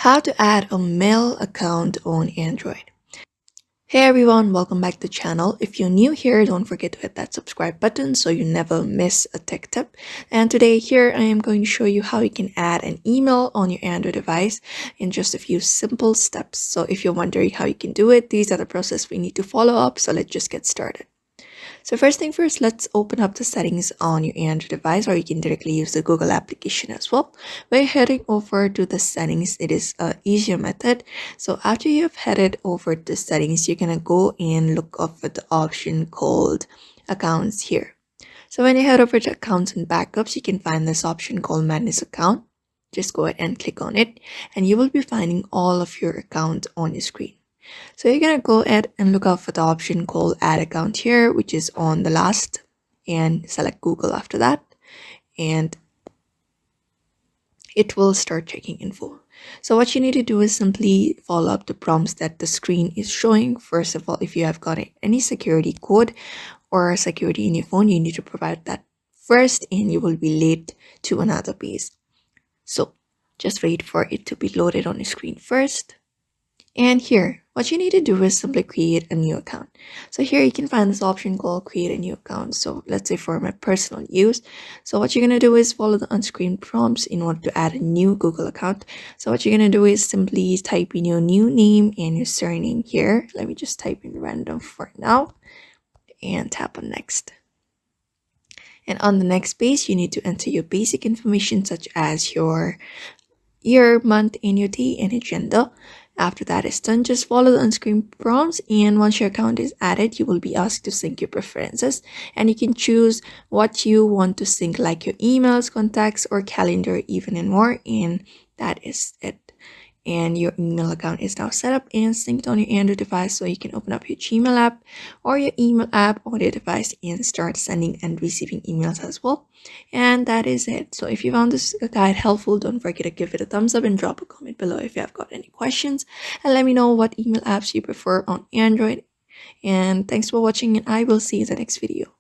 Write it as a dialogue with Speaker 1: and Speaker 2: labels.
Speaker 1: How to add a mail account on Android. Hey everyone, welcome back to the channel. If you're new here, don't forget to hit that subscribe button so you never miss a tech tip. And today here I am going to show you how you can add an email on your Android device in just a few simple steps. So if you're wondering how you can do it, these are the process we need to follow up. So let's just get started. So first thing first, let's open up the settings on your Android device, or you can directly use the Google application as well. By heading over to the settings, it is a easier method. So after you have headed over to settings, you're gonna go and look up for the option called accounts here. So when you head over to accounts and backups, you can find this option called manage account. Just go ahead and click on it, and you will be finding all of your accounts on your screen. So you're gonna go ahead and look out for the option called add account here, which is on the last, and select Google after that, and it will start checking info. So what you need to do is simply follow up the prompts that the screen is showing. First of all, if you have got any security code or security in your phone, you need to provide that first, and you will be late to another page. So just wait for it to be loaded on your screen first. And here, what you need to do is simply create a new account. So here you can find this option called create a new account. So let's say for my personal use. So what you're going to do is follow the on-screen prompts in order to add a new Google account. So what you're going to do is simply type in your new name and your surname here. Let me just type in random for now and tap on next. And on the next page, you need to enter your basic information such as your year, month, and your day and your gender. After that is done, just follow the on-screen prompts, and once your account is added, you will be asked to sync your preferences, and you can choose what you want to sync, like your emails, contacts, or calendar, even and more, and that is it. And your email account is now set up and synced on your Android device, so you can open up your Gmail app or your email app on your device and start sending and receiving emails as well. And that is it. So if you found this guide helpful, don't forget to give it a thumbs up and drop a comment below if you have got any questions, and let me know what email apps you prefer on Android. And thanks for watching, and I will see you in the next video.